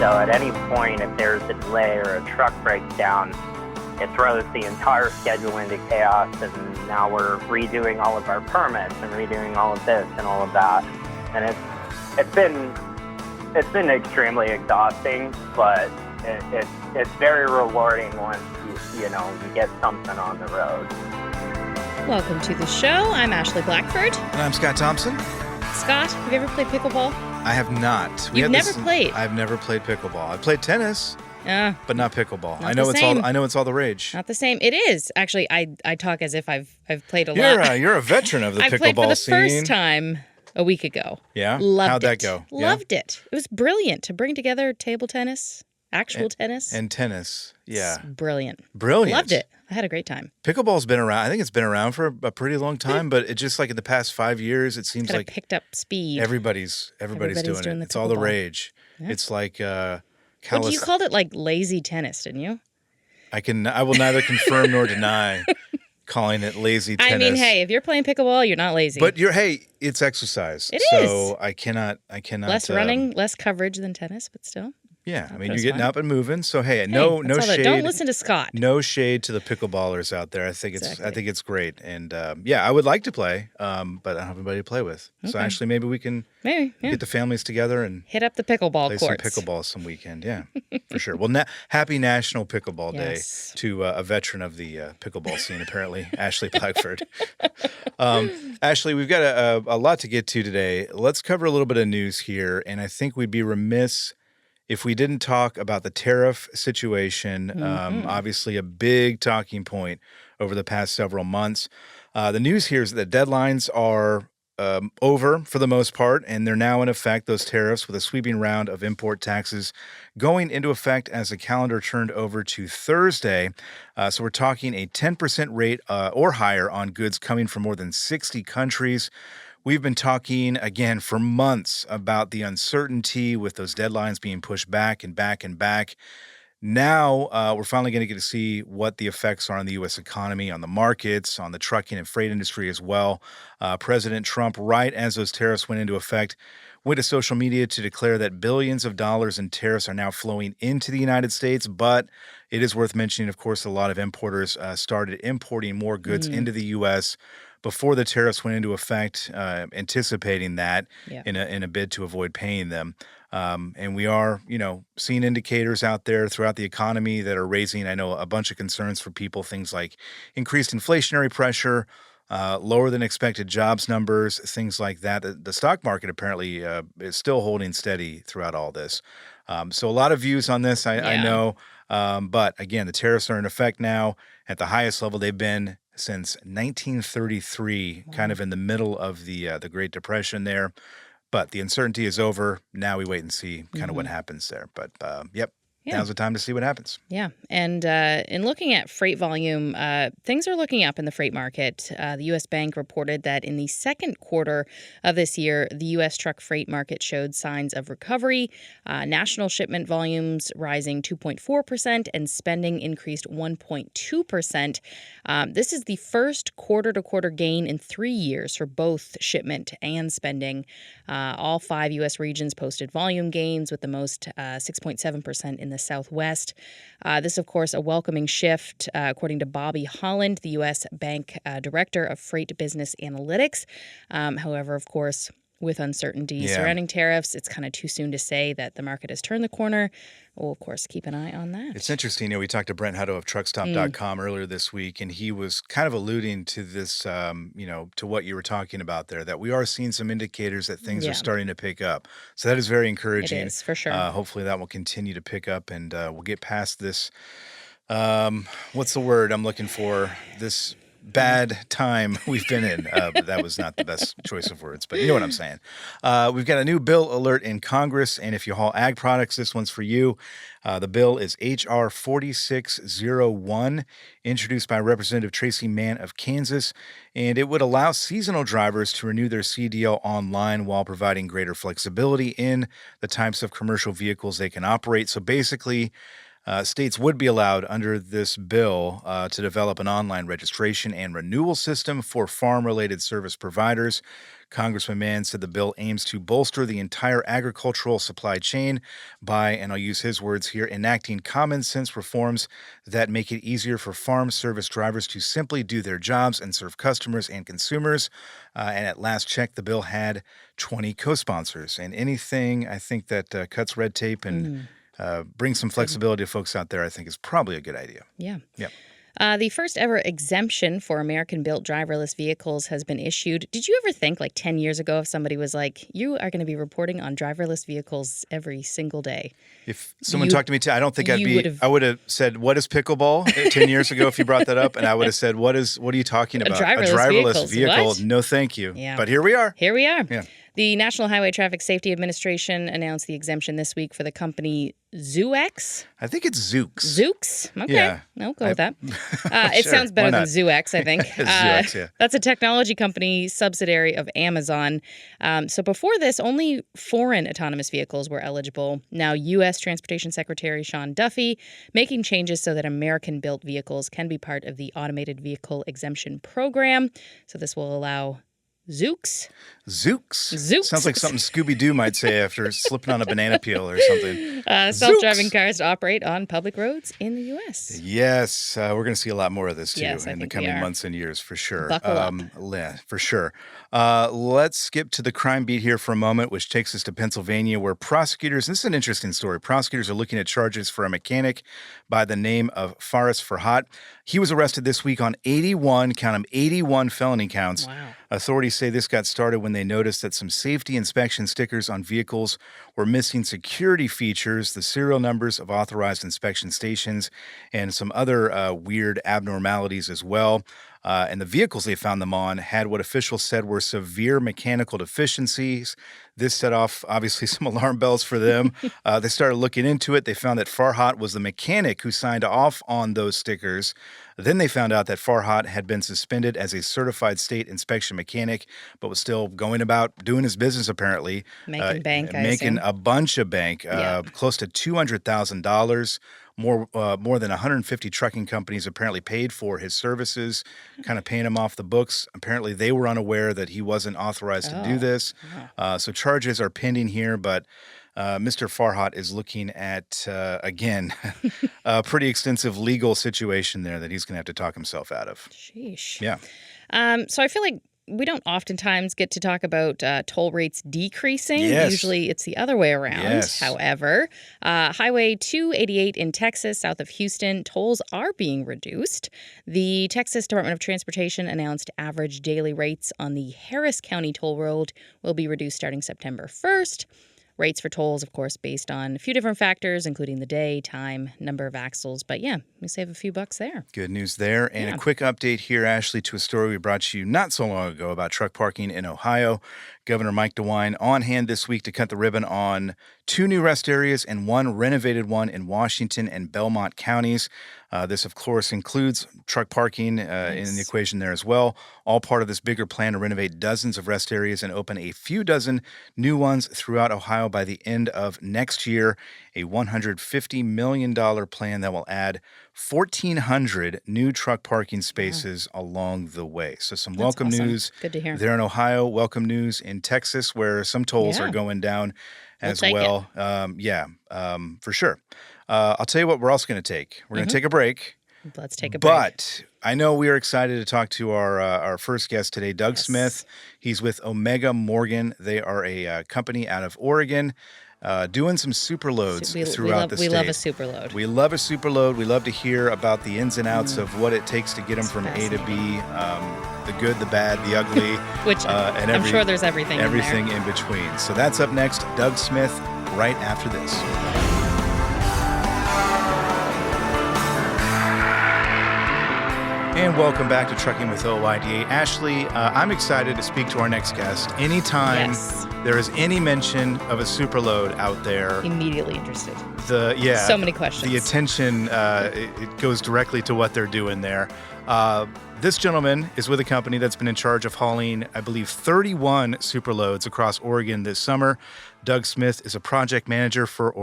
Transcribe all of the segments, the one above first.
So at any point, if there's a delay or a truck breaks down, it throws the entire schedule into chaos, and now we're redoing all of our permits and redoing all of this and all of that. And it's been extremely exhausting, but it's very rewarding once you get something on the road. Welcome to the show. I'm Ashley Blackford. And I'm Scott Thompson. Scott, have you ever played pickleball? I have not. You've never played? I've never played pickleball. I played tennis, but not pickleball. Not I know the same. I know it's all the rage. Not the same. It is. Actually, I talk as if I've played a lot. You're a veteran of the pickleball scene. I played for the first time a week ago. Yeah? Loved How'd it. that go? Loved it. It was brilliant to bring together table tennis, actual tennis. And tennis. Yeah. It's brilliant. Brilliant. Loved it. I had a great time. Pickleball's been around. I think it's been around for a pretty long time, but it just like in the past 5 years, it seems like picked up speed. Everybody's doing it. It's all the rage. Yeah. It's like you called it like lazy tennis, didn't you? I will neither confirm nor deny calling it lazy tennis. I mean, hey, if you're playing pickleball, you're not lazy. But it's exercise. It is. is. So I cannot. Less running, less coverage than tennis, but still. Yeah, I mean, you're getting up and moving. So no shade. Don't listen to Scott. No shade to the pickleballers out there. I think it's great, and I would like to play, but I don't have anybody to play with. Okay. So actually, maybe we can get the families together and hit up the pickleball play courts. some pickleball some weekend. Yeah, for sure. Well, happy National Pickleball Day to a veteran of the pickleball scene, apparently, Ashley Blackford. Ashley, we've got a lot to get to today. Let's cover a little bit of news here, and I think we'd be remiss if we didn't talk about the tariff situation. Obviously a big talking point over the past several months. The news here is that deadlines are over for the most part, and they're now in effect, those tariffs, with a sweeping round of import taxes going into effect as the calendar turned over to Thursday. So we're talking a 10% rate or higher on goods coming from more than 60 countries. We've been talking, again, for months about the uncertainty with those deadlines being pushed back and back and back. Now we're finally going to get to see what the effects are on the U.S. economy, on the markets, on the trucking and freight industry as well. President Trump, right as those tariffs went into effect, went to social media to declare that billions of dollars in tariffs are now flowing into the United States. But it is worth mentioning, of course, a lot of importers started importing more goods into the U.S. before the tariffs went into effect, anticipating that in a bid to avoid paying them. And we are, seeing indicators out there throughout the economy that are raising, I know, a bunch of concerns for people, things like increased inflationary pressure, lower than expected jobs numbers, things like that. The stock market apparently is still holding steady throughout all this. So a lot of views on this, I know. But again, the tariffs are in effect now at the highest level they've been since 1933, kind of in the middle of the Great Depression there. But the uncertainty is over. Now we wait and see kind of what happens there. But, now's the time to see what happens. Yeah. And in looking at freight volume, things are looking up in the freight market. The U.S. Bank reported that in the second quarter of this year, the U.S. truck freight market showed signs of recovery. National shipment volumes rising 2.4% and spending increased 1.2%. This is the first quarter-to-quarter gain in 3 years for both shipment and spending. All 5 U.S. regions posted volume gains, with the most 6.7% in the Southwest. This, of course, a welcoming shift, according to Bobby Holland, the U.S. Bank Director of Freight Business Analytics. However, of course, with uncertainty surrounding tariffs, it's kind of too soon to say that the market has turned the corner. We'll, of course, keep an eye on that. It's interesting. We talked to Brent Hutto of truckstop.com earlier this week, and he was kind of alluding to this, to what you were talking about there, that we are seeing some indicators that things are starting to pick up. So that is very encouraging. It is, for sure. Hopefully that will continue to pick up, and we'll get past this, what's the word I'm looking for, this bad time we've been in. That was not the best choice of words, but you know what I'm saying. We've got a new bill alert in Congress, and if you haul ag products, this one's for you. The bill is H.R. 4601, introduced by Representative Tracy Mann of Kansas, and it would allow seasonal drivers to renew their CDL online while providing greater flexibility in the types of commercial vehicles they can operate. So basically, States would be allowed under this bill to develop an online registration and renewal system for farm-related service providers. Congressman Mann said the bill aims to bolster the entire agricultural supply chain by, and I'll use his words here, enacting common sense reforms that make it easier for farm service drivers to simply do their jobs and serve customers and consumers. And at last check, the bill had 20 co-sponsors. And anything, I think, that cuts red tape and brings some flexibility to folks out there, I think is probably a good idea. Yeah. Yep. The first ever exemption for American-built driverless vehicles has been issued. Did you ever think, like 10 years ago, if somebody was like, you are going to be reporting on driverless vehicles every single day? If someone talked to me, I don't think I would have said, what is pickleball 10 years ago if you brought that up? And I would have said, what are you talking about? A driverless vehicle? What? No, thank you. Yeah. But here we are. Here we are. Yeah. The National Highway Traffic Safety Administration announced the exemption this week for the company ZooX. I think it's Zoox. Zoox? Okay. Yeah. I'll go with that. It Sure. sounds better Why than not? ZooX, I think. ZooX, yeah. That's a technology company subsidiary of Amazon. So before this, only foreign autonomous vehicles were eligible. Now, U.S. Transportation Secretary Sean Duffy making changes so that American-built vehicles can be part of the Automated Vehicle Exemption Program. So this will allow Zoox. Sounds like something Scooby-Doo might say after slipping on a banana peel or something. Self-driving cars to operate on public roads in the U.S. Yes, we're going to see a lot more of this, too, Yes, I in the think we coming are. months and years, for sure. Buckle up. Yeah, for sure. Let's skip to the crime beat here for a moment, which takes us to Pennsylvania, where prosecutors, this is an interesting story, prosecutors are looking at charges for a mechanic by the name of Faris Farhat. He was arrested this week on 81 felony counts. Wow. Authorities say this got started when they noticed that some safety inspection stickers on vehicles were missing security features, the serial numbers of authorized inspection stations, and some other weird abnormalities as well. And the vehicles they found them on had what officials said were severe mechanical deficiencies. This set off, obviously, some alarm bells for them. They started looking into it. They found that Farhat was the mechanic who signed off on those stickers. Then they found out that Farhat had been suspended as a certified state inspection mechanic, but was still going about doing his business, apparently. Making bank, I Making assume. a bunch of bank, close to $200,000. More than 150 trucking companies apparently paid for his services, kind of paying him off the books. Apparently, they were unaware that he wasn't authorized to do this. So charges are pending here, but Mr. Farhat is looking at, again, a pretty extensive legal situation there that he's going to have to talk himself out of. Sheesh. Yeah. So I feel like we don't oftentimes get to talk about toll rates decreasing. Yes. Usually it's the other way around. Yes. However, Highway 288 in Texas, south of Houston, tolls are being reduced. The Texas Department of Transportation announced average daily rates on the Harris County toll road will be reduced starting September 1st. Rates for tolls, of course, based on a few different factors, including the day, time, number of axles. But yeah, we save a few bucks there. Good news there. And a quick update here, Ashley, to a story we brought to you not so long ago about truck parking in Ohio. Governor Mike DeWine on hand this week to cut the ribbon on 2 new rest areas and 1 renovated one in Washington and Belmont counties. This, of course, includes truck parking in the equation there as well. All part of this bigger plan to renovate dozens of rest areas and open a few dozen new ones throughout Ohio by the end of next year. A $150 million plan that will add 1,400 new truck parking spaces along the way. So some welcome awesome. news Good to hear. there in Ohio. Welcome news in Texas, where some tolls are going down as take well. For sure. I'll tell you what we're also going to take. We're going to take a break. Let's take a break. But I know we are excited to talk to our first guest today, Doug Smith. He's with Omega Morgan. They are a company out of Oregon. Doing some superloads throughout the state. We love a superload. We love a superload. We love to hear about the ins and outs of what it takes to get them from A to B, the good, the bad, the ugly. Which I'm sure there's everything in between. So that's up next. Doug Smith right after this. And welcome back to Trucking with OOIDA. Ashley, I'm excited to speak to our next guest. Anytime there is any mention of a superload out there, immediately interested. So many questions. The attention it goes directly to what they're doing there. This gentleman is with a company that's been in charge of hauling, I believe, 31 superloads across Oregon this summer. Doug Smith is a project manager for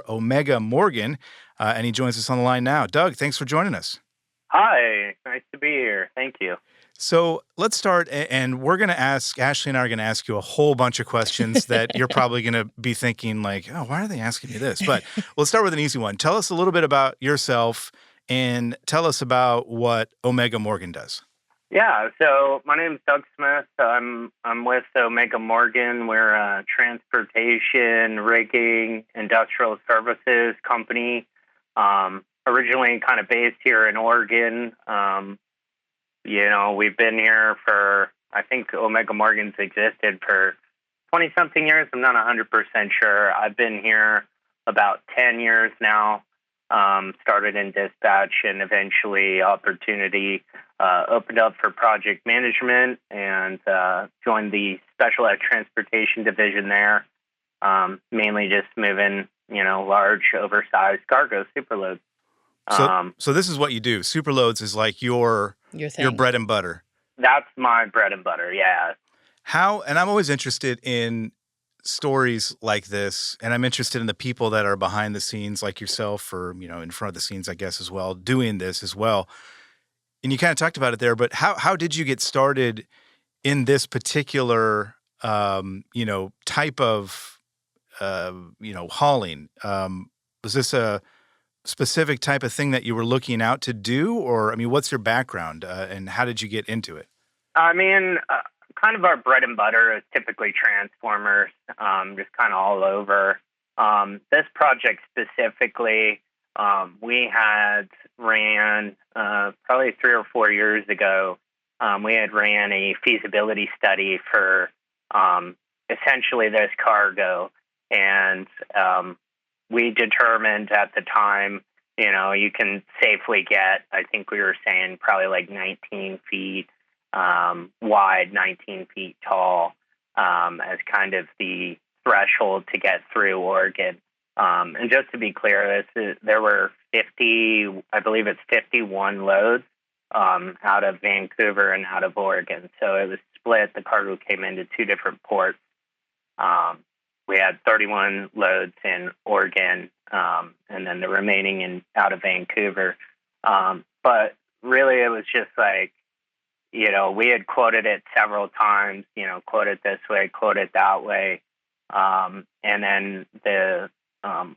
Omega Morgan. and he joins us on the line now. Doug, thanks for joining us. Hi, nice to be here. Thank you. So let's start, and we're going to ask, Ashley and I are going to ask you a whole bunch of questions that you're probably going to be thinking like, oh, why are they asking me this? But we'll start with an easy one. Tell us a little bit about yourself and tell us about what Omega Morgan does. Yeah, so my name is Doug Smith. I'm with Omega Morgan. We're a transportation, rigging, industrial services company. Originally kind of based here in Oregon. We've been here for, I think Omega Morgan's existed for 20-something years. I'm not 100% sure. I've been here about 10 years now. Started in dispatch and eventually opportunity opened up for project management and joined the specialized transportation division there, mainly just moving, large, oversized cargo, superloads. So this is what you do. Superloads is like your bread and butter. That's my bread and butter, yeah. And I'm always interested in stories like this, and I'm interested in the people that are behind the scenes like yourself or, in front of the scenes, I guess, as well, doing this as well. And you kind of talked about it there, but how did you get started in this particular, type of, hauling? Was this a specific type of thing that you were looking out to do? Or, what's your background and how did you get into it? Kind of our bread and butter is typically transformers, just kind of all over. This project specifically, we had ran probably 3 or 4 years ago. We had ran a feasibility study for essentially this cargo. And we determined at the time, you can safely get, I think we were saying probably like 19 feet wide, 19 feet tall, as kind of the threshold to get through Oregon. And just to be clear, there were 51 loads out of Vancouver and out of Oregon. So it was split. The cargo came into 2 different ports. We had 31 loads in Oregon, and then the remaining out of Vancouver. But really, it was just like, we had quoted it several times, quote it this way, quote it that way. And then the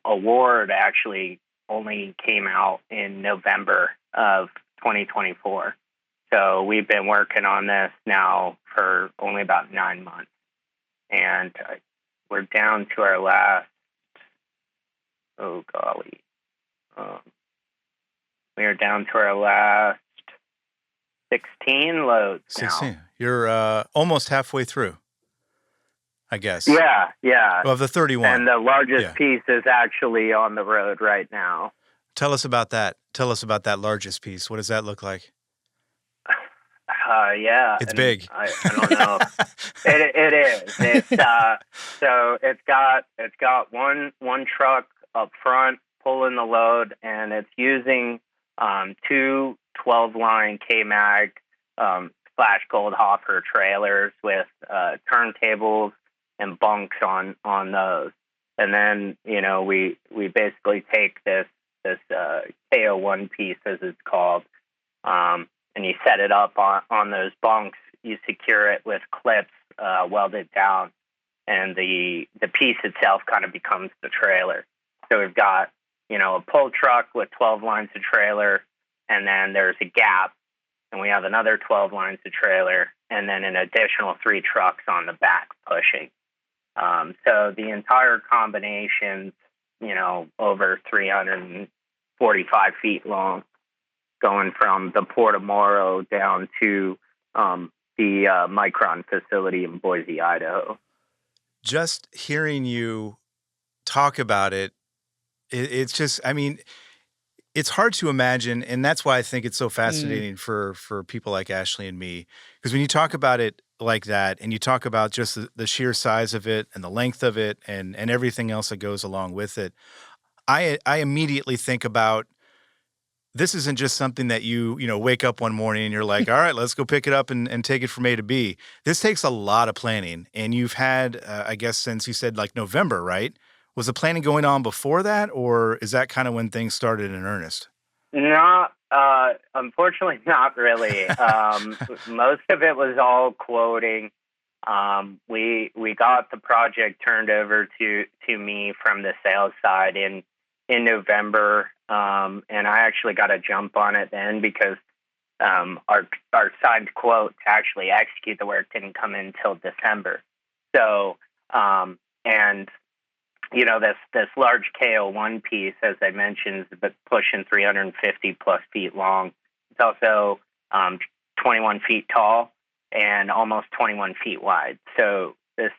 award actually only came out in November of 2024. So we've been working on this now for only about 9 months. And we're down to our last, we are down to our last 16 loads 16. Now. You're almost halfway through, I guess. Yeah. Of the 31. And the largest piece is actually on the road right now. Tell us about that. Tell us about that largest piece. What does that look like? Yeah. It's big. I don't know. It is. It's so it's got one truck up front pulling the load, and it's using 2 12-line K-Mag Flash Goldhofer trailers with turntables and bunks on those. And then, we basically take this KO1 piece, as it's called, and you set it up on those bunks. You secure it with clips, weld it down, and the piece itself kind of becomes the trailer. So we've got, a pull truck with 12 lines of trailer, and then there's a gap, and we have another 12 lines of trailer, and then an additional 3 trucks on the back pushing. So the entire combination's, over 345 feet long, going from the Port of Morrow down to the Micron facility in Boise, Idaho. Just hearing you talk about it, it's just, it's hard to imagine, and that's why I think it's so fascinating for people like Ashley and me, because when you talk about it like that, and you talk about just the sheer size of it and the length of it and everything else that goes along with it, I immediately think about, this isn't just something that you wake up one morning and you're like, all right, let's go pick it up and take it from A to B. This takes a lot of planning, and you've had, I guess, since you said like November, right? Was the planning going on before that, or is that kind of when things started in earnest? Not, unfortunately, not really. Most of it was all quoting. We got the project turned over to me from the sales side in November, and I actually got a jump on it then because our signed quote to actually execute the work didn't come in until December. So, and this large KO1 piece, as I mentioned, is pushing 350 plus feet long. It's also 21 feet tall and almost 21 feet wide. So this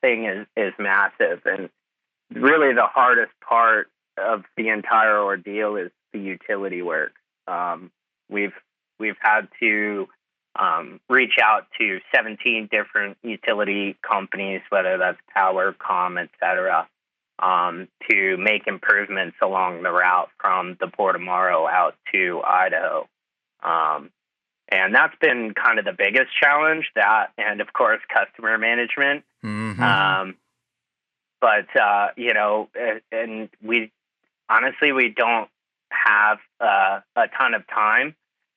thing is massive, and really the hardest part of the entire ordeal is the utility work. We've had to reach out to 17 different utility companies, whether that's power, comm, et cetera, to make improvements along the route from the Port of Morrow out to Idaho. And that's been kind of the biggest challenge, that, and of course, customer management. Mm-hmm. And we don't have a ton of time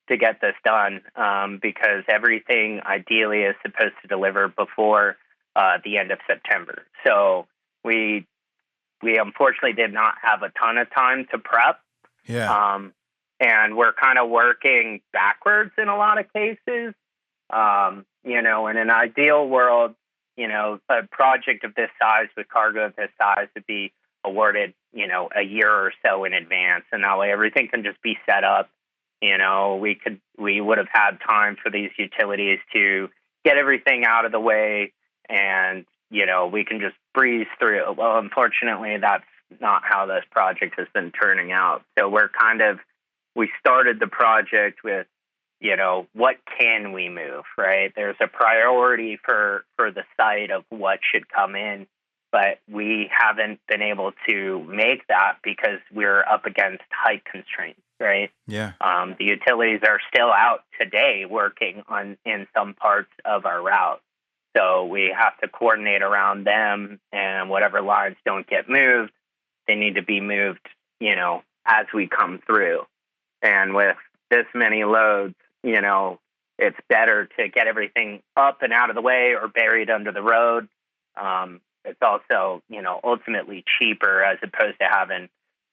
to get this done because everything ideally is supposed to deliver before the end of September. So we unfortunately did not have a ton of time to prep. Yeah. And we're kind of working backwards in a lot of cases. In an ideal world, a project of this size with cargo of this size would be awarded, a year or so in advance. And that way everything can just be set up. We would have had time for these utilities to get everything out of the way, and, we can just breeze through. Well, unfortunately, that's not how this project has been turning out. So we started the project with, what can we move, right? There's a priority for the site of what should come in, but we haven't been able to make that because we're up against height constraints, right? Yeah. The utilities are still out today working in some parts of our route. So we have to coordinate around them, and whatever lines don't get moved, they need to be moved, as we come through. And with this many loads, it's better to get everything up and out of the way or buried under the road. It's also, ultimately cheaper as opposed to having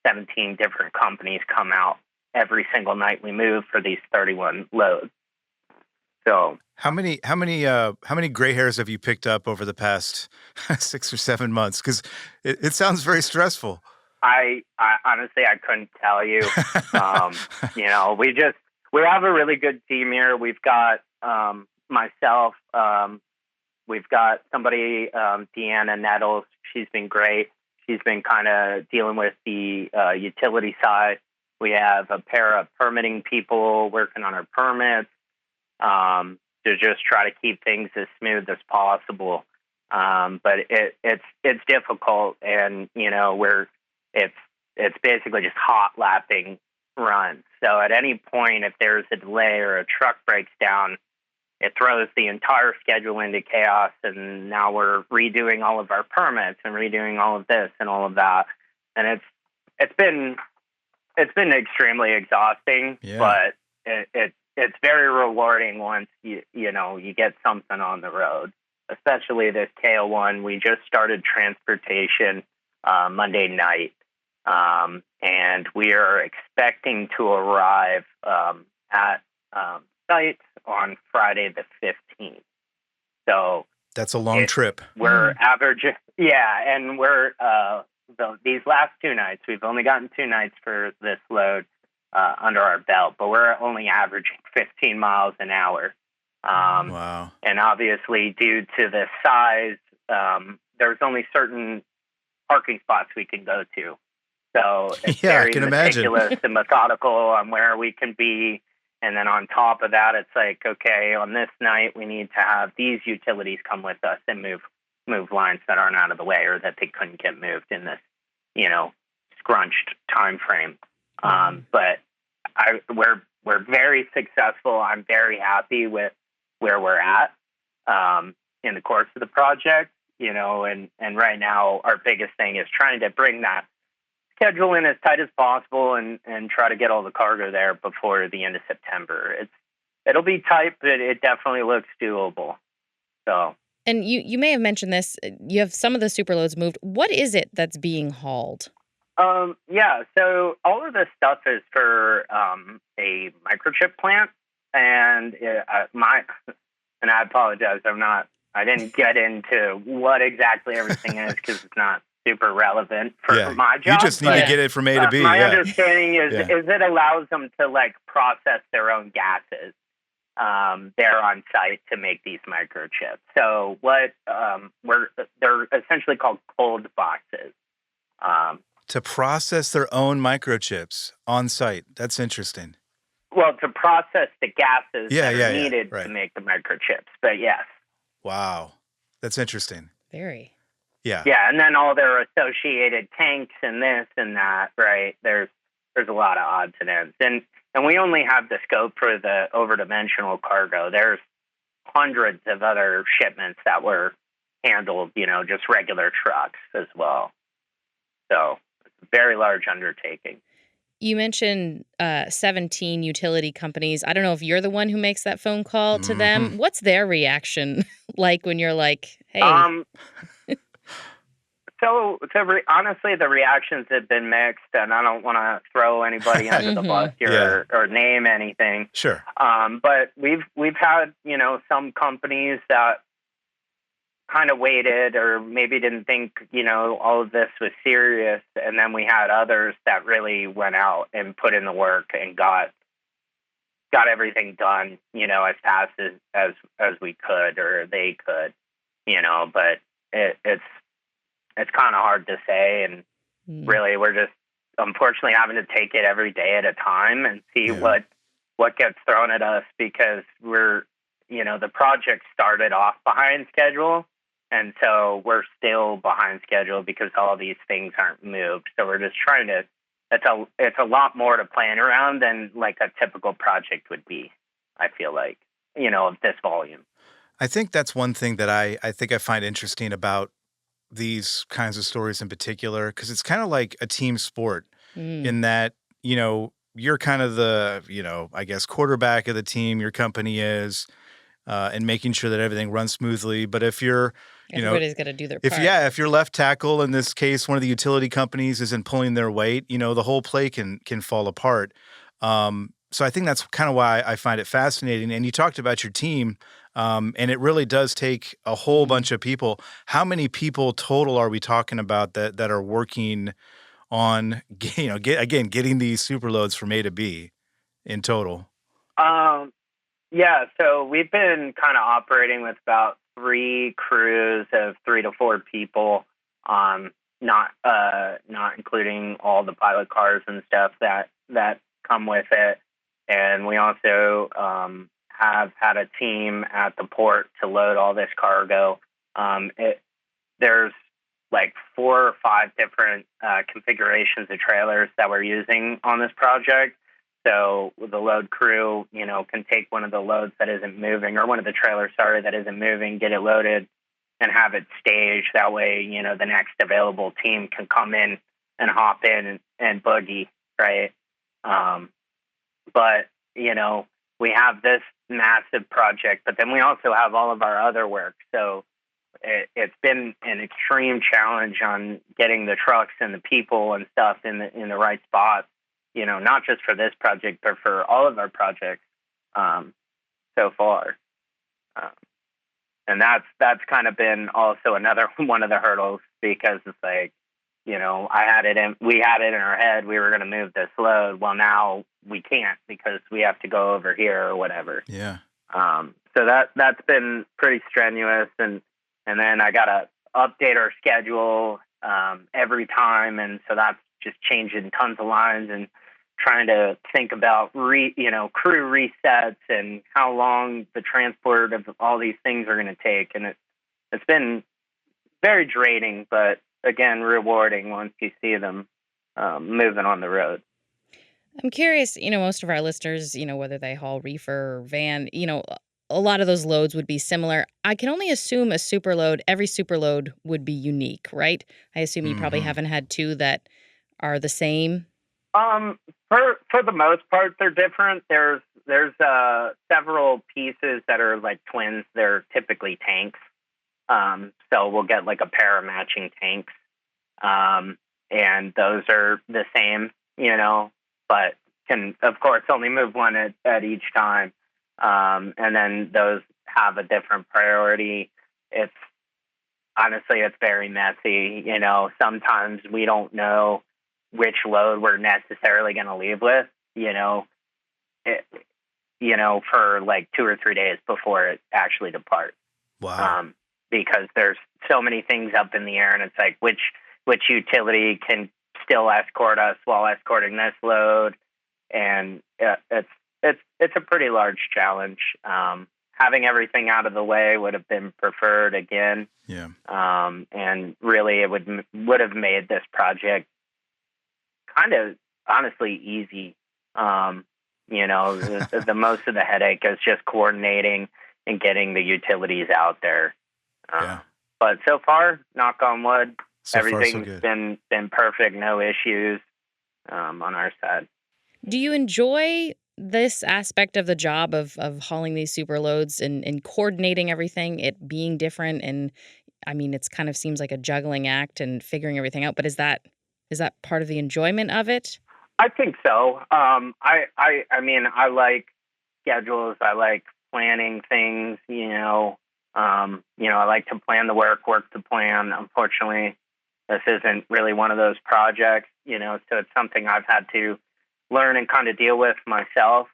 17 different companies come out every single night we move for these 31 loads. So how many gray hairs have you picked up over the past 6 or 7 months? Because it sounds very stressful. I honestly, I couldn't tell you. We have a really good team here. We've got myself. We've got somebody, Deanna Nettles. She's been great. She's been kind of dealing with the utility side. We have a pair of permitting people working on our permits to just try to keep things as smooth as possible. But it's difficult, and it's basically just hot lapping runs. So at any point, if there's a delay or a truck breaks down, it throws the entire schedule into chaos, and now we're redoing all of our permits and redoing all of this and all of that. And it's been extremely exhausting, yeah. But it's very rewarding once you get something on the road, especially this KO1. We just started transportation Monday night, and we are expecting to arrive at site on Friday the 15th. So that's a long trip. We're averaging, yeah, and we're these last 2 nights, we've only gotten 2 nights for this load under our belt, but we're only averaging 15 miles an hour. Wow. And obviously, due to the size, there's only certain parking spots we can go to. So it's very meticulous and methodical on where we can be. And then on top of that, it's like, okay, on this night, we need to have these utilities come with us and move lines that aren't out of the way or that they couldn't get moved in this, scrunched time frame. But we're very successful. I'm very happy with where we're at in the course of the project. and right now our biggest thing is trying to bring that schedule in as tight as possible and try to get all the cargo there before the end of September. It'll be tight, but it definitely looks doable. So. And you may have mentioned this. You have some of the Superloads moved. What is it that's being hauled? Yeah, so all of this stuff is for a microchip plant, and and I apologize, I didn't get into what exactly everything is because it's not super relevant for my job. You just need to get it from A to B. My understanding is it allows them to process their own gases there on site to make these microchips. So they're essentially called cold boxes. To process their own microchips on site. That's interesting. Well, to process the gases that are needed right. to make the microchips. But yes. Wow. That's interesting. Very. Yeah. Yeah, and then all their associated tanks and this and that, right? There's a lot of odds and ends. And we only have the scope for the overdimensional cargo. There's hundreds of other shipments that were handled, just regular trucks as well. So it's a very large undertaking. You mentioned 17 utility companies. I don't know if you're the one who makes that phone call to them. What's their reaction like when you're like, hey? Honestly, the reactions have been mixed, and I don't want to throw anybody under the bus here or name anything. Sure. But we've had, some companies that kind of waited or maybe didn't think, all of this was serious. And then we had others that really went out and put in the work and got everything done, as fast as we could or they could, but it's kind of hard to say. And really, we're just unfortunately having to take it every day at a time and see what gets thrown at us because we're, the project started off behind schedule. And so we're still behind schedule because all these things aren't moved. So we're just trying to, it's a lot more to plan around than like a typical project would be, I feel like, of this volume. I think that's one thing that I think I find interesting about these kinds of stories in particular, because it's kind of like a team sport in that, you're kind of the, I guess, quarterback of the team, your company is, and making sure that everything runs smoothly. But if you're, everybody's got to do their part. If your left tackle, in this case, one of the utility companies isn't pulling their weight, the whole play can fall apart. So I think that's kind of why I find it fascinating. And you talked about your team, and it really does take a whole bunch of people. How many people total are we talking about that are working on, getting these Superloads from A to B in total? Yeah, so we've been kind of operating with about 3 crews of 3 to 4 people, not including all the pilot cars and stuff that come with it. And we also have had a team at the port to load all this cargo. There's like 4 or 5 different configurations of trailers that we're using on this project. So the load crew, can take one of the loads that isn't moving, or one of the trailers, that isn't moving, get it loaded and have it staged. That way, the next available team can come in and hop in and boogie, right? But, we have this massive project, but then we also have all of our other work. So it's been an extreme challenge on getting the trucks and the people and stuff in the right spots. Not just for this project, but for all of our projects so far. And that's kind of been also another one of the hurdles, because it's like, we had it in our head we were going to move this load. Well, now we can't because we have to go over here or whatever. Yeah. So that's been pretty strenuous, and then I got to update our schedule every time, and so that's just changing tons of lines and trying to think about crew resets and how long the transport of all these things are going to take. And it's been very draining, but again, rewarding once you see them moving on the road. I'm curious, most of our listeners, whether they haul reefer or van, a lot of those loads would be similar. I can only assume every superload would be unique, right? I assume you probably haven't had two that are the same. For the most part, they're different. There's several pieces that are like twins. They're typically tanks. So we'll get like a pair of matching tanks. And those are the same, but can of course only move one at each time. And then those have a different priority. Honestly, it's very messy. Sometimes we don't know which load we're necessarily going to leave with, for like 2 or 3 days before it actually departs. Wow. Because there's so many things up in the air, and it's like which utility can still escort us while escorting this load, and it's a pretty large challenge. Having everything out of the way would have been preferred again. Yeah. And really, it would have made this project kind of honestly easy. The most of the headache is just coordinating and getting the utilities out there. But so far, knock on wood, everything's been perfect, no issues on our side. Do you enjoy this aspect of the job of hauling these super loads and coordinating everything, it being different? And I mean, it's kind of seems like a juggling act and figuring everything out, but is that part of the enjoyment of it? I think so. I mean, I like schedules. I like planning things, I like to plan the work to plan. Unfortunately, this isn't really one of those projects, so it's something I've had to learn and kind of deal with myself.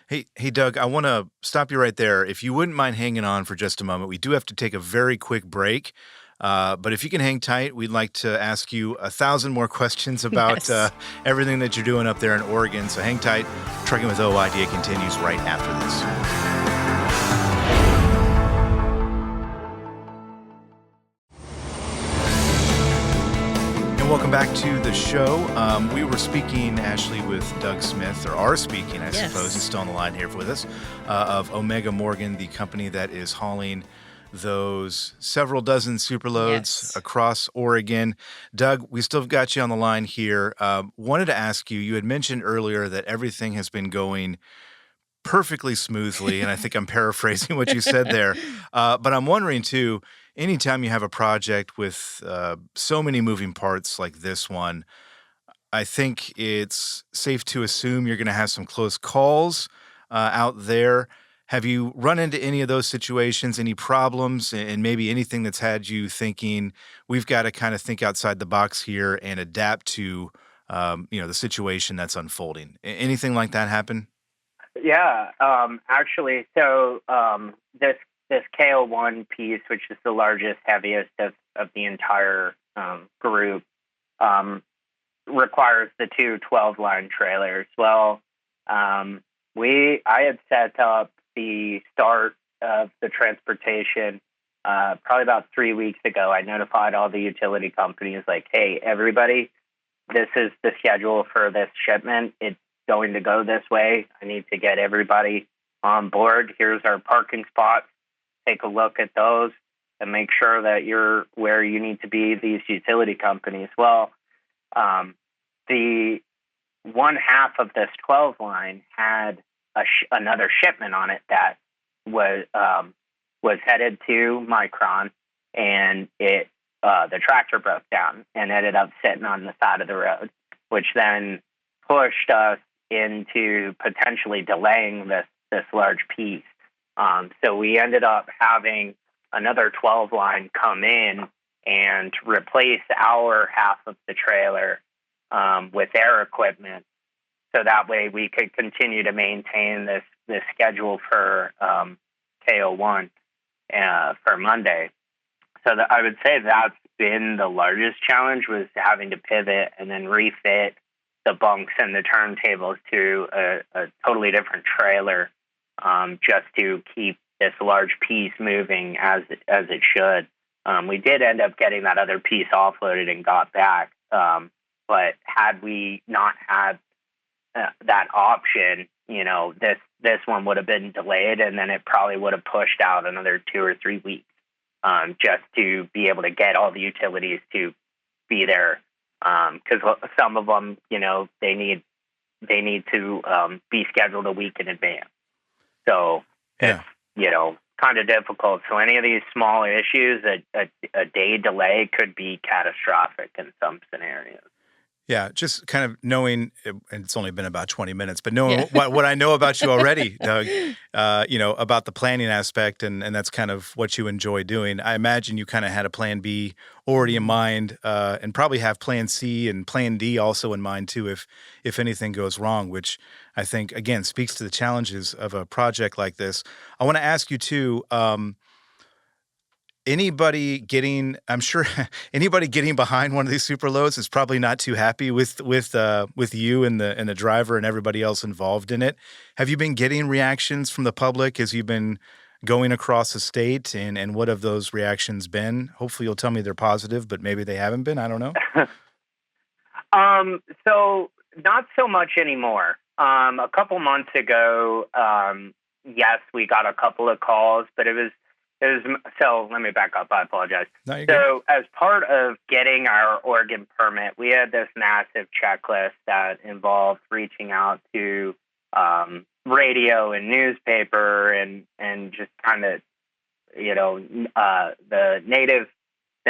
Hey, Doug, I want to stop you right there. If you wouldn't mind hanging on for just a moment, we do have to take a very quick break. But if you can hang tight, we'd like to ask you 1,000 more questions about everything that you're doing up there in Oregon. So hang tight. Trucking with OOIDA continues right after this. Welcome back to the show. We were speaking, Ashley, with Doug Smith, or are speaking, I suppose. He's still on the line here with us, of Omega Morgan, the company that is hauling those several dozen superloads across Oregon. Doug, we still got you on the line here. Wanted to ask you, you had mentioned earlier that everything has been going perfectly smoothly, and I think I'm paraphrasing what you said there. But I'm wondering, too, anytime you have a project with so many moving parts like this one, I think it's safe to assume you're going to have some close calls out there. Have you run into any of those situations, any problems, and maybe anything that's had you thinking, we've got to kind of think outside the box here and adapt to the situation that's unfolding? Anything like that happen? Yeah, actually, so this KO1 piece, which is the largest, heaviest of the entire group, requires the two 12-line trailers. Well, I had set up the start of the transportation probably about 3 weeks ago. I notified all the utility companies, like, hey, everybody, this is the schedule for this shipment. It's going to go this way. I need to get everybody on board. Here's our parking spots. Take a look at those and make sure that you're where you need to be, these utility companies. Well, the one half of this 12 line had another shipment on it that was headed to Micron, and the tractor broke down and ended up sitting on the side of the road, which then pushed us into potentially delaying this large piece. So we ended up having another 12 line come in and replace our half of the trailer with their equipment. So that way we could continue to maintain this schedule for KO1 for Monday. So I would say that's been the largest challenge, was having to pivot and then refit the bunks and the turntables to a totally different trailer, just to keep this large piece moving as it should. We did end up getting that other piece offloaded and got back. But had we not had that option, this one would have been delayed, and then it probably would have pushed out another 2 or 3 weeks, just to be able to get all the utilities to be there. Because some of them, they need to be scheduled a week in advance. So it's, kind of difficult. So any of these small issues, a day delay could be catastrophic in some scenarios. Yeah, just kind of knowing, and it's only been about 20 minutes, but knowing what I know about you already, Doug, about the planning aspect, and that's kind of what you enjoy doing. I imagine you kind of had a plan B already in mind, and probably have plan C and plan D also in mind too, if anything goes wrong, which I think, again, speaks to the challenges of a project like this. I want to ask you too, anybody getting behind one of these Superloads is probably not too happy with you and the driver and everybody else involved in it. Have you been getting reactions from the public as you've been going across the state, and what have those reactions been? Hopefully you'll tell me they're positive, but maybe they haven't been. I don't know. So not so much anymore. A couple months ago, yes, we got a couple of calls, but it was, so let me back up. I apologize. No, you're so as part of getting our Oregon permit, we had this massive checklist that involved reaching out to radio and newspaper and just kind of, the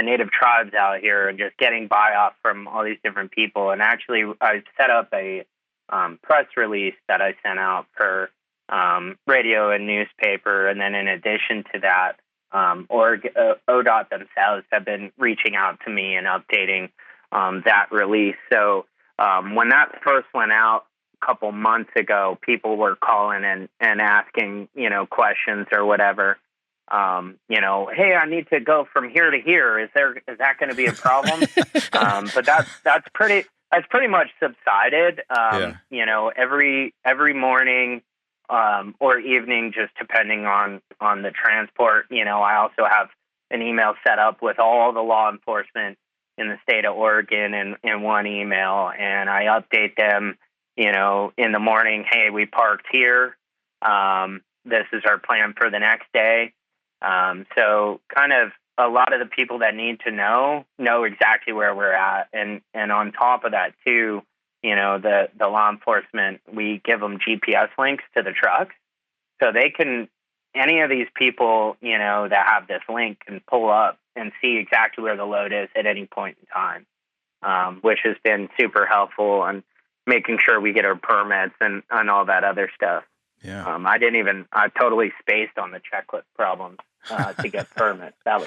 native tribes out here, and just getting buy-off from all these different people. And actually, I set up a press release that I sent out for radio and newspaper, and then in addition to that, ODOT themselves have been reaching out to me and updating that release. So when that first went out a couple months ago, people were calling and asking, questions or whatever. Hey, I need to go from here to here. Is that going to be a problem? But that's pretty much subsided. Every morning, or evening, just depending on the transport. I also have an email set up with all the law enforcement in the state of Oregon in one email, and I update them, in the morning, hey, we parked here. This is our plan for the next day. So kind of a lot of the people that need to know exactly where we're at. And on top of that too, the law enforcement, we give them GPS links to the trucks, so they can, any of these people, that have this link can pull up and see exactly where the load is at any point in time, which has been super helpful and making sure we get our permits and all that other stuff. Yeah. I totally spaced on the checklist problems to get permits. That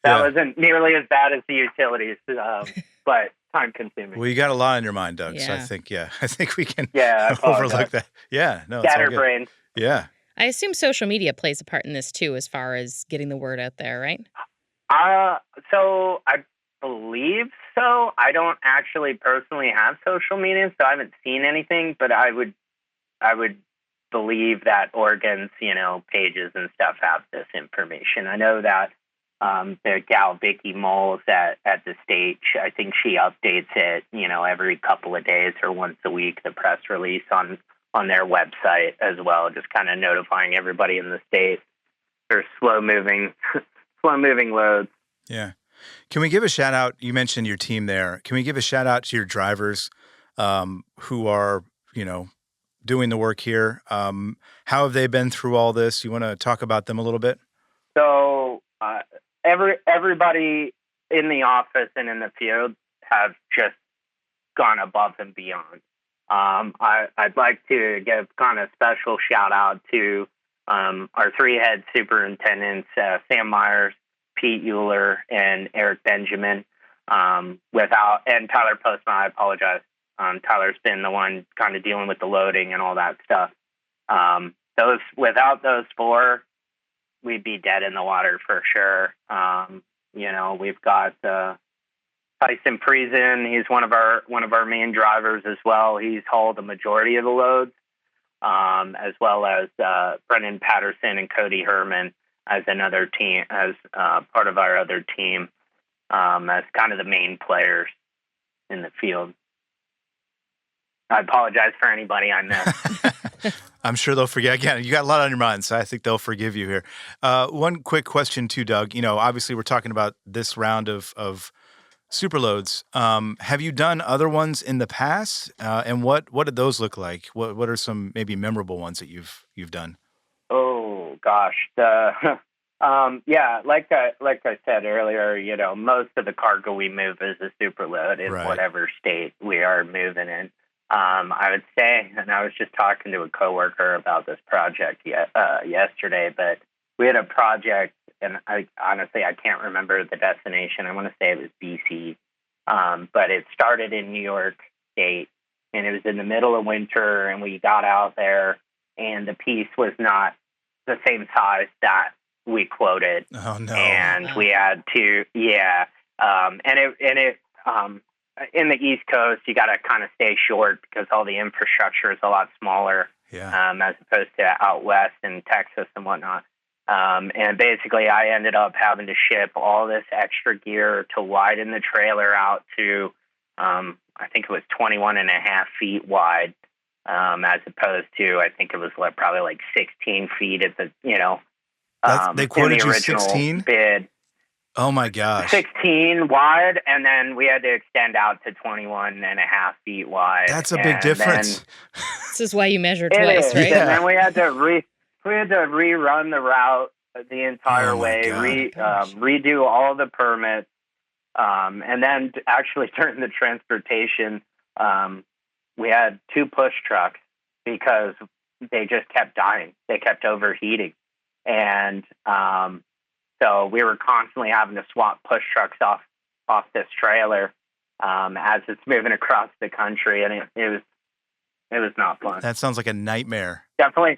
wasn't nearly as bad as the utilities, but time consuming. Well, you got a lot on your mind, Doug. Yeah. So I think we can I overlook that. Yeah, no, it's all good. Scatterbrained. Yeah. I assume social media plays a part in this too, as far as getting the word out there, right? So I believe so. I don't actually personally have social media, so I haven't seen anything, but I would believe that Oregon's, pages and stuff have this information. I know that the gal Vicky Moles at the state, I think she updates it, every couple of days or once a week, the press release on their website as well, just kind of notifying everybody in the state there's slow moving loads. Yeah. Can we give a shout out? You mentioned your team there. Can we give a shout out to your drivers who are, doing the work here? How have they been through all this? You want to talk about them a little bit? So everybody in the office and in the field have just gone above and beyond. I'd like to give kind of special shout out to our three head superintendents, Sam Myers, Pete Euler, and Eric Benjamin. And Tyler Postman, I apologize. Tyler's been the one kind of dealing with the loading and all that stuff. Without those four, we'd be dead in the water for sure. We've got Tyson Friesen. He's one of our main drivers as well. He's hauled the majority of the loads, as well as Brendan Patterson and Cody Herman as another team, as part of our other team, as kind of the main players in the field. I apologize for anybody I missed. I'm sure they'll forget. Again, you got a lot on your mind, so I think they'll forgive you here. One quick question too, Doug. Obviously we're talking about this round of Superloads. Have you done other ones in the past? And what did those look like? What are some maybe memorable ones that you've done? Oh gosh, yeah, like I said earlier, most of the cargo we move is a superload in whatever state we are moving in. I would say, and I was just talking to a coworker about this project yesterday, but we had a project, and I can't remember the destination. I want to say it was BC, but it started in New York State, and it was in the middle of winter, and we got out there, and the piece was not the same size that we quoted. Oh no! And we had to, in the East Coast, you got to kind of stay short because all the infrastructure is a lot smaller, as opposed to out west in Texas and whatnot. And basically, I ended up having to ship all this extra gear to widen the trailer out to, I think it was 21 and a half feet wide, as opposed to, I think it was probably like 16 feet at the, they quoted in the you original 16? bid. Oh my gosh. 16 wide, and then we had to extend out to 21 and a half feet wide. That's a big difference. This is why you measure twice, right? Yeah. And then we had to rerun the route the entire way, redo all the permits, and then actually during the transportation, we had 2 push trucks because they just kept dying. They kept overheating, and so we were constantly having to swap push trucks off this trailer as it's moving across the country, and it was not fun. That sounds like a nightmare. Definitely.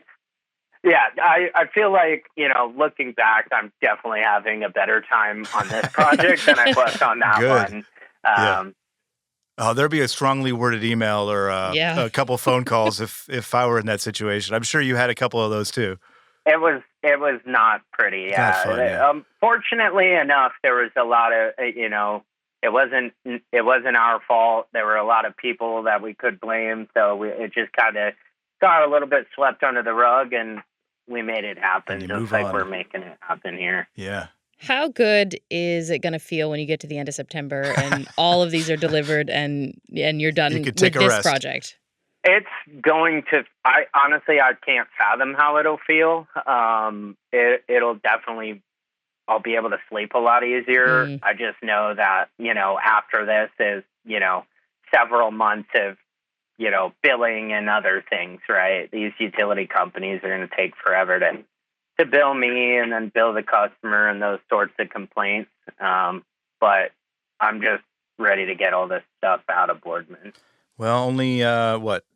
Yeah, I feel like, looking back, I'm definitely having a better time on this project than I was on that one. Oh, there'd be a strongly worded email or a couple phone calls if I were in that situation. I'm sure you had a couple of those too. It was not pretty. Not fun, fortunately enough, there was a lot of, it wasn't our fault. There were a lot of people that we could blame. So it just kind of got a little bit swept under the rug, and we made it happen, just like we're making it happen here. Yeah. How good is it going to feel when you get to the end of September and all of these are delivered and you're done with this project? It's going to, I can't fathom how it'll feel. It'll definitely, I'll be able to sleep a lot easier. I just know that, after this is, several months of, billing and other things, right? These utility companies are going to take forever to bill me and then bill the customer and those sorts of complaints. But I'm just ready to get all this stuff out of Boardman. Well, only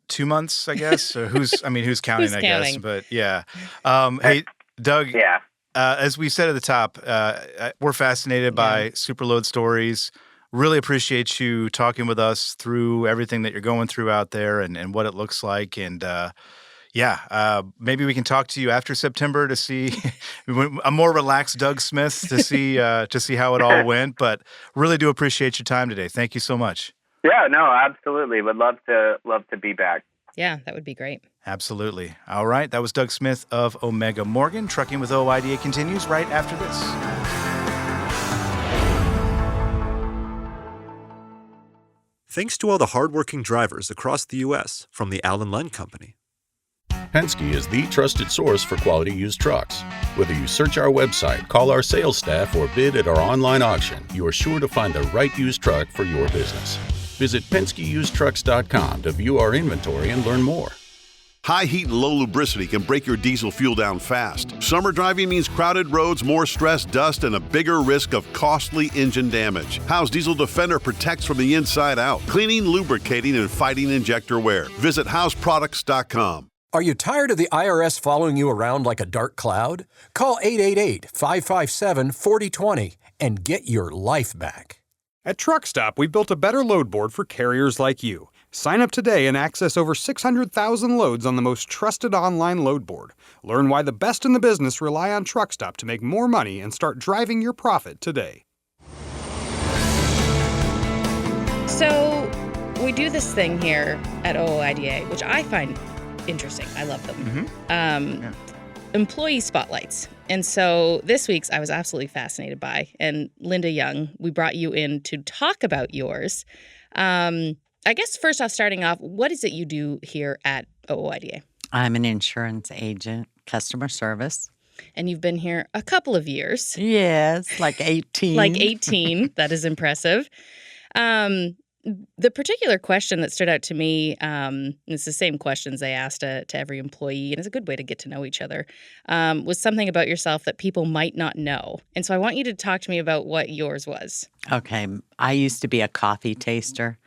2 months, I guess. Who's counting? Guess, but yeah. Hey, Doug. Yeah. As we said at the top, we're fascinated by Superload stories. Really appreciate you talking with us through everything that you're going through out there and what it looks like. And maybe we can talk to you after September to see a more relaxed Doug Smith to see how it all went. But really do appreciate your time today. Thank you so much. Yeah, no, absolutely. Would love to be back. Yeah, that would be great. Absolutely. All right. That was Doug Smith of Omega Morgan. Trucking with OOIDA continues right after this. Thanks to all the hardworking drivers across the U.S. from the Allen Lund Company. Penske is the trusted source for quality used trucks. Whether you search our website, call our sales staff, or bid at our online auction, you are sure to find the right used truck for your business. Visit PenskeUsedTrucks.com to view our inventory and learn more. High heat and low lubricity can break your diesel fuel down fast. Summer driving means crowded roads, more stress, dust, and a bigger risk of costly engine damage. Howe's Diesel Defender protects from the inside out, cleaning, lubricating, and fighting injector wear. Visit Howe'sProducts.com. Are you tired of the IRS following you around like a dark cloud? Call 888-557-4020 and get your life back. At Truck Stop, we built a better load board for carriers like you. Sign up today and access over 600,000 loads on the most trusted online load board. Learn why the best in the business rely on Truck Stop to make more money and start driving your profit today. So we do this thing here at OOIDA, which I find interesting. I love them. Yeah. Employee spotlights. And so this week's I was absolutely fascinated by. And Linda Young, we brought you in to talk about yours. I guess first off, starting off, what is it you do here at OOIDA? I'm an insurance agent, customer service. And you've been here a couple of years. Yes, like 18. Like 18. That is impressive. The particular question that stood out to me, and it's the same questions they asked to every employee, and it's a good way to get to know each other, was something about yourself that people might not know. And so I want you to talk to me about what yours was. Okay, I used to be a coffee taster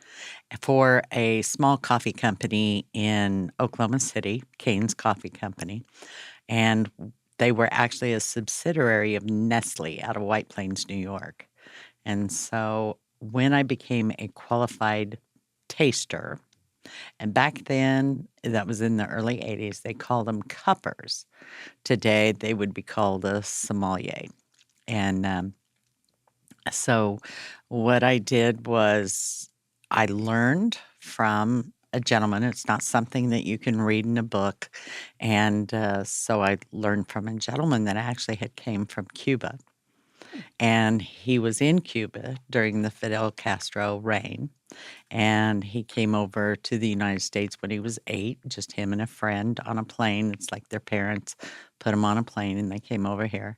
for a small coffee company in Oklahoma City, Cane's Coffee Company. And they were actually a subsidiary of Nestle out of White Plains, New York. And so when I became a qualified taster, and back then, that was in the early 80s, they called them cuppers. Today, they would be called a sommelier. And so what I did was I learned from a gentleman. It's not something that you can read in a book. And so I learned from a gentleman that actually had came from Cuba. And he was in Cuba during the Fidel Castro reign. And he came over to the United States when he was 8, just him and a friend on a plane. It's like their parents put him on a plane and they came over here.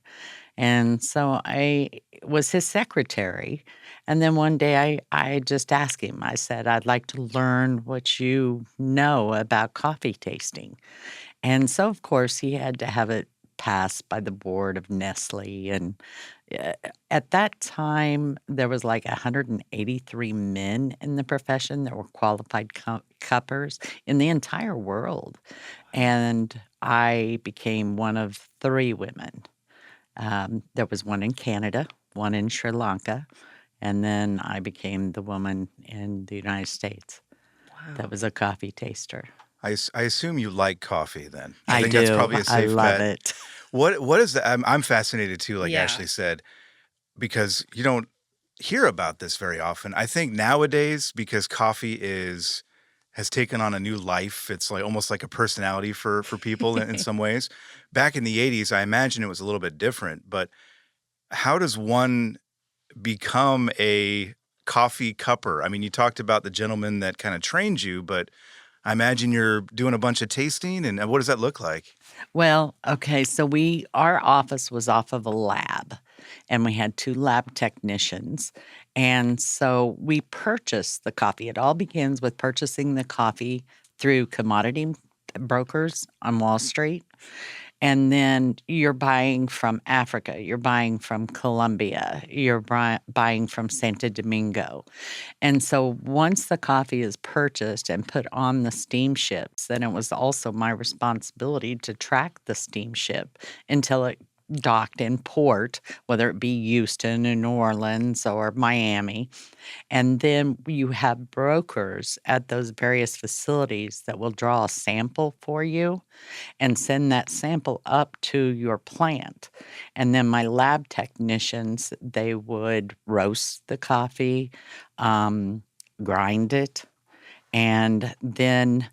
And so I was his secretary. And then one day I just asked him, I said, I'd like to learn what you know about coffee tasting. And so, of course, he had to have it passed by the board of Nestle. And at that time, there was like 183 men in the profession that were qualified cuppers in the entire world. And I became one of 3 women. There was one in Canada, one in Sri Lanka, and then I became the woman in the United States that was a coffee taster. I assume you like coffee then. I think do. That's probably a safe I love bet. it. What is that? I'm fascinated too, like Yeah. Ashley said, because you don't hear about this very often. I think nowadays, because coffee has taken on a new life, it's like almost like a personality for people in some ways. Back in the 80s, I imagine it was a little bit different, but how does one become a coffee cupper? I mean, you talked about the gentleman that kind of trained you, but I imagine you're doing a bunch of tasting, and what does that look like? Well, okay, so our office was off of a lab, and we had 2 lab technicians. And so we purchased the coffee. It all begins with purchasing the coffee through commodity brokers on Wall Street. And then you're buying from Africa, you're buying from Colombia, you're buying from Santo Domingo. And so once the coffee is purchased and put on the steamships, then it was also my responsibility to track the steamship until it docked in port, whether it be Houston or New Orleans or Miami. And then you have brokers at those various facilities that will draw a sample for you and send that sample up to your plant. And then my lab technicians, they would roast the coffee, grind it, and then,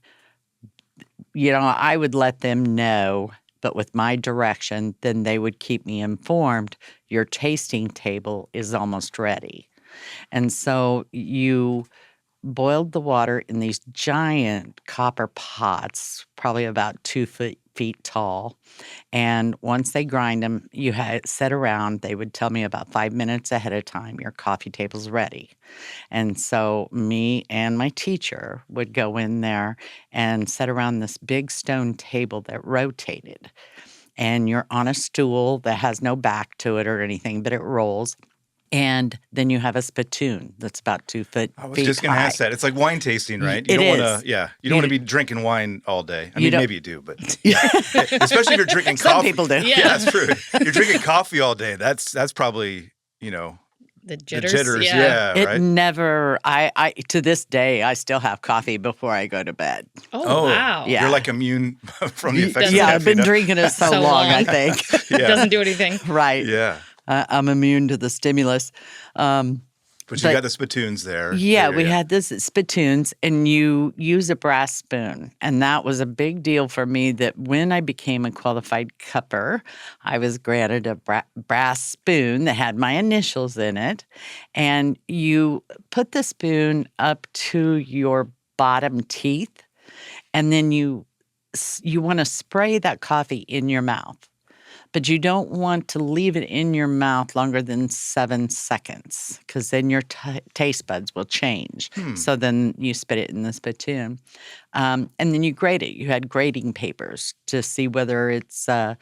I would let them know. But with my direction, then they would keep me informed, your tasting table is almost ready. And so you boiled the water in these giant copper pots, probably about 2 feet tall. And once they grind them, you had it set around. They would tell me about 5 minutes ahead of time, your coffee table's ready. And so me and my teacher would go in there and sit around this big stone table that rotated. And you're on a stool that has no back to it or anything, but it rolls. And then you have a spittoon that's about 2 feet high. I was just going to ask that. It's like wine tasting, right? It is. You don't want to be drinking wine all day. I mean, don't- maybe you do, but especially if you're drinking Some coffee. people do. Yeah, that's true. You're drinking coffee all day. That's probably, The jitters. the jitters. Yeah. It Right? never, I to this day, I still have coffee before I go to bed. Oh, wow. Yeah. You're like immune from the effects of Yeah, caffeine. I've been drinking it so So long, I long. think. Yeah. Doesn't do anything. Right. Yeah. I'm immune to the stimulus. But you got the spittoons there. Yeah, we had this spittoons, and you use a brass spoon. And that was a big deal for me that when I became a qualified cupper, I was granted a brass spoon that had my initials in it. And you put the spoon up to your bottom teeth, and then you want to spray that coffee in your mouth. But you don't want to leave it in your mouth longer than 7 seconds because then your taste buds will change. So then you spit it in the spittoon. And then you grate it. You had grating papers to see whether it's, how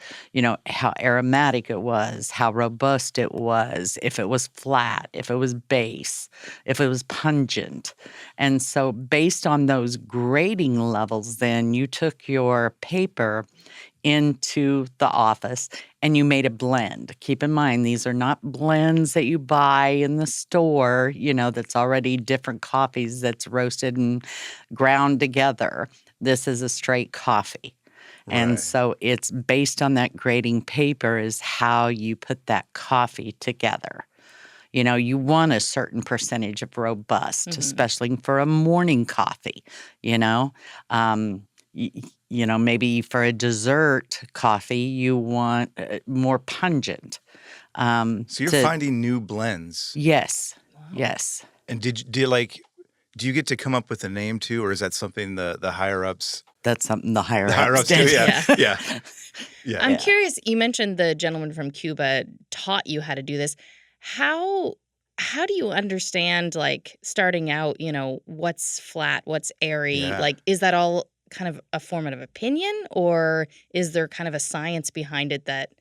aromatic it was, how robust it was, if it was flat, if it was base, if it was pungent. And so based on those grading levels, then you took your paper into the office and you made a blend. Keep in mind, these are not blends that you buy in the store, that's already different coffees that's roasted and ground together. This is a straight coffee. Right. And so it's based on that grading paper is how you put that coffee together. You want a certain percentage of robust, especially for a morning coffee, maybe for a dessert coffee, you want more pungent. So you're finding new blends. Yes. Wow. Yes. And do you get to come up with a name too, or is that something the higher ups? That's something the higher ups do. did. Yeah. I'm curious. You mentioned the gentleman from Cuba taught you how to do this. How do you understand, starting out? What's flat, what's airy? Yeah. Is that all kind of a formative opinion, or is there kind of a science behind it that,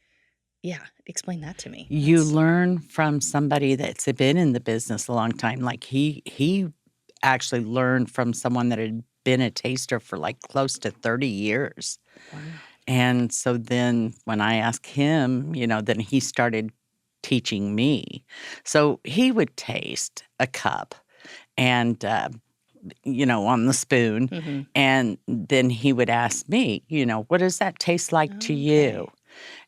explain that to me. You learn from somebody that's been in the business a long time. He actually learned from someone that had been a taster for close to 30 years. Wow. And so then when I asked him, then he started teaching me. So he would taste a cup and on the spoon. And then he would ask me, what does that taste like to you?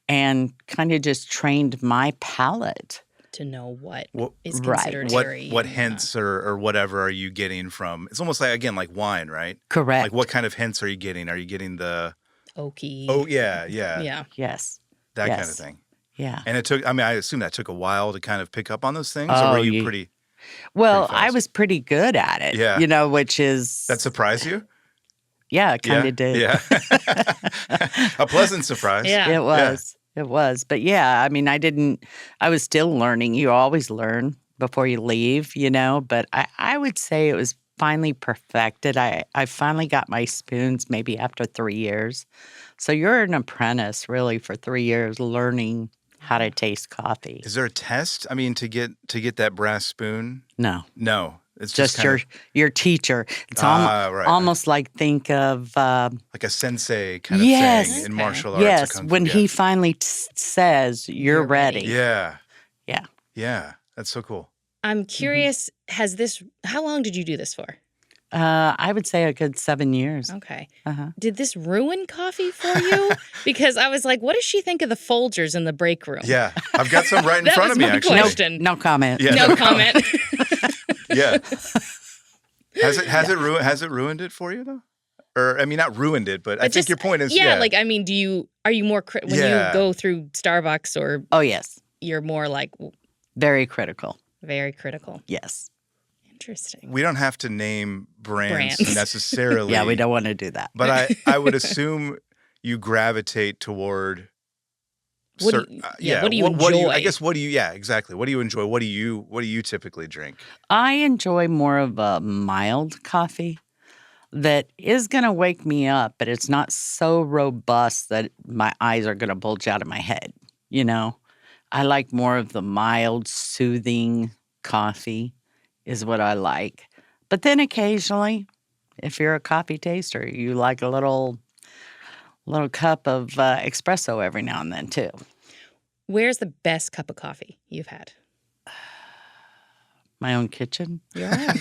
And kind of just trained my palate. To know what is considered airy. What hints or whatever are you getting from? It's almost like wine, right? Correct. What kind of hints are you getting? Are you getting the oaky? Oh, yeah. Yes. That kind of thing. Yeah. And it took, I assume that took a while to kind of pick up on those things, or were you pretty... Well, I was pretty good at it, which is... That surprised you? Yeah, it kind of did. Yeah. A pleasant surprise. Yeah. It was. Yeah. It was. But I was still learning. You always learn before you leave, but I would say it was finally perfected. I finally got my spoons maybe after 3 years. So you're an apprentice really for 3 years learning how to taste coffee. Is there a test? To get that brass spoon? No. It's just your teacher. It's almost like think of like a sensei kind of thing in martial arts. Yes, when he finally says you're ready. Yeah. Yeah. Yeah. That's so cool. I'm curious. How long did you do this for? I would say a good 7 years. Okay. Did this ruin coffee for you? Because I was like, what does she think of the Folgers in the break room? Yeah. I've got some right in front of me, actually. Question. No comment. Yeah, no comment. Yeah. Has it ruined it for you though? Or not ruined it, but I think your point is are you more when you go through Starbucks or Oh yes. You're more very critical. Very critical. Yes. Interesting. We don't have to name brands. Necessarily. Yeah, we don't want to do that. But I would assume you gravitate toward what do you enjoy? Exactly. What do you enjoy? What do you typically drink? I enjoy more of a mild coffee that is going to wake me up, but it's not so robust that my eyes are going to bulge out of my head, I like more of the mild, soothing coffee is what I like. But then occasionally, if you're a coffee taster, you like a little cup of espresso every now and then too. Where's the best cup of coffee you've had? My own kitchen. Yeah.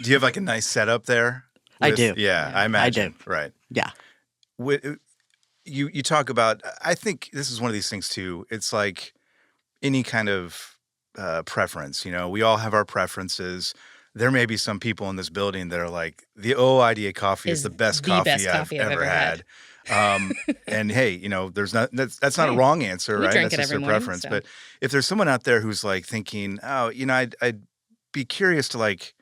Do you have a nice setup there? I do. Yeah, I imagine. I do. Right. Yeah. You talk about, I think this is one of these things too. It's like any kind of preference. We all have our preferences. There may be some people in this building that are like, the OOIDA coffee is the best coffee I've ever had. And hey, that's not a wrong answer, right? Drink That's it just every their morning, preference. so. But if there's someone out there who's like thinking, oh, I'd be curious to like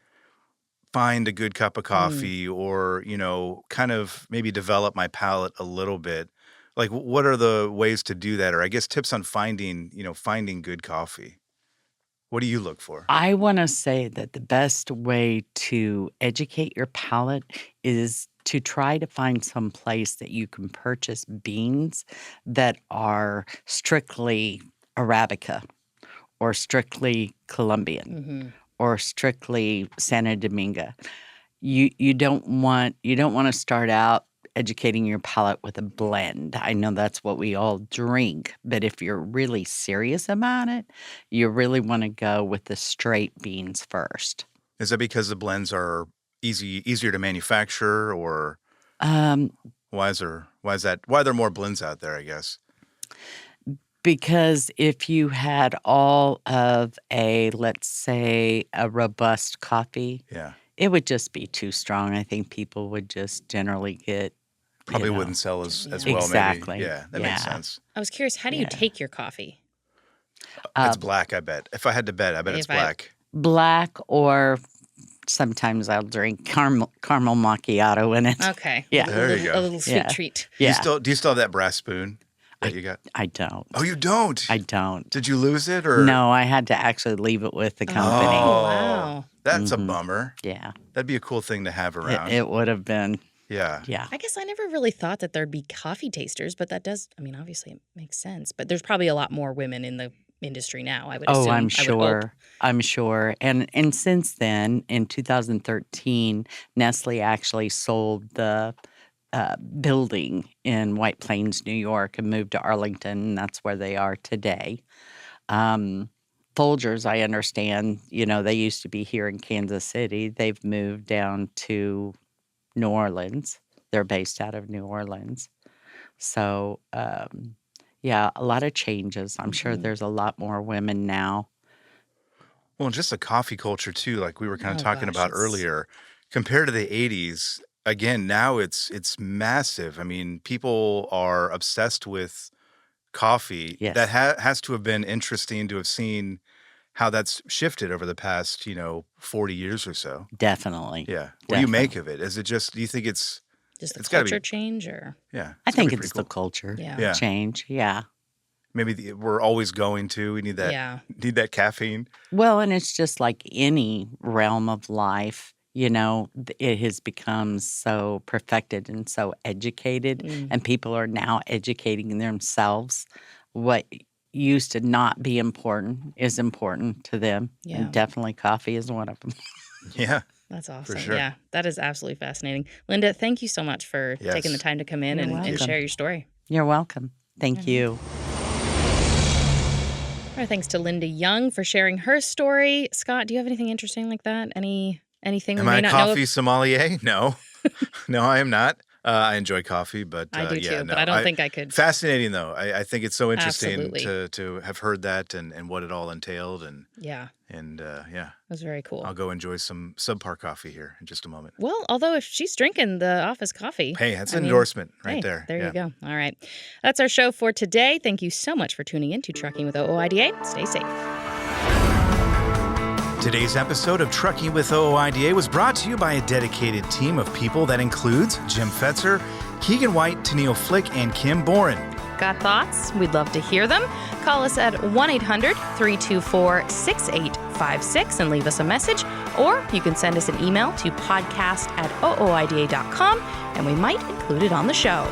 find a good cup of coffee or, kind of maybe develop my palate a little bit. Like, what are the ways to do that? Or I guess tips on finding good coffee. What do you look for? I want to say that the best way to educate your palate is to try to find some place that you can purchase beans that are strictly Arabica or strictly Colombian or strictly Santo Domingo. You don't want to start out educating your palate with a blend. I know that's what we all drink, but if you're really serious about it, you really want to go with the straight beans first. Is that because the blends are easier to manufacture, or why is that? Why are there more blends out there, I guess? Because if you had all of let's say, a robust coffee, it would just be too strong. I think people would just generally get probably wouldn't sell as well. Exactly. Maybe. Yeah, that makes sense. I was curious, how do you take your coffee? It's black, I bet. If I had to bet, I bet it's black. Black, or sometimes I'll drink caramel macchiato in it. Okay. Yeah. There you go. A little sweet treat. Yeah. Do you still have that brass spoon that you got? I don't. Oh, you don't? I don't. Did you lose it, or? No, I had to actually leave it with the company. Oh, wow. That's a bummer. Yeah. That'd be a cool thing to have around. It would have been. Yeah. Yeah. I guess I never really thought that there'd be coffee tasters, but that does, obviously it makes sense. But there's probably a lot more women in the industry now, I would assume. Oh, I'm sure. I'm sure. And since then, in 2013, Nestle actually sold the building in White Plains, New York, and moved to Arlington, and that's where they are today. Folgers, I understand, they used to be here in Kansas City. They've moved down to New Orleans. They're based out of New Orleans. So, a lot of changes. I'm sure there's a lot more women now. Well, just the coffee culture, too, like we were kind of talking about earlier. Compared to the 80s, again, now it's massive. People are obsessed with coffee. Yes. That has to have been interesting to have seen how that's shifted over the past, 40 years or so. Definitely. Yeah. What do you make of it? Is it just, do you think it's the culture change, or? Yeah. I think it's the culture change. Yeah. Maybe we're always going to. We need that. Need that caffeine. Well, and it's just like any realm of life. It has become so perfected and so educated, and people are now educating themselves. What used to not be important is important to them. Yeah. And definitely coffee is one of them. Yeah. That's awesome. For sure. Yeah, that is absolutely fascinating. Linda, thank you so much for taking the time to come in and share your story. You're welcome. Thank you. Our thanks to Linda Young for sharing her story. Scott, do you have anything interesting like that? Anything we may not know? Am I a coffee sommelier? No. No, I am not. I enjoy coffee, but I do too, no. but I don't think I could. Fascinating, though. I think it's so interesting Absolutely. to have heard that and what it all entailed. And it was very cool. I'll go enjoy some subpar coffee here in just a moment. Well, although if she's drinking the office coffee. Hey, that's an endorsement right there. There you go. All right. That's our show for today. Thank you so much for tuning in to Trucking with OOIDA. Stay safe. Today's episode of Trucking with OOIDA was brought to you by a dedicated team of people that includes Jim Fetzer, Keegan White, Tennille Flick, and Kim Boren. Got thoughts? We'd love to hear them. Call us at 1-800-324-6856 and leave us a message. Or you can send us an email to podcast@ooida.com, and we might include it on the show.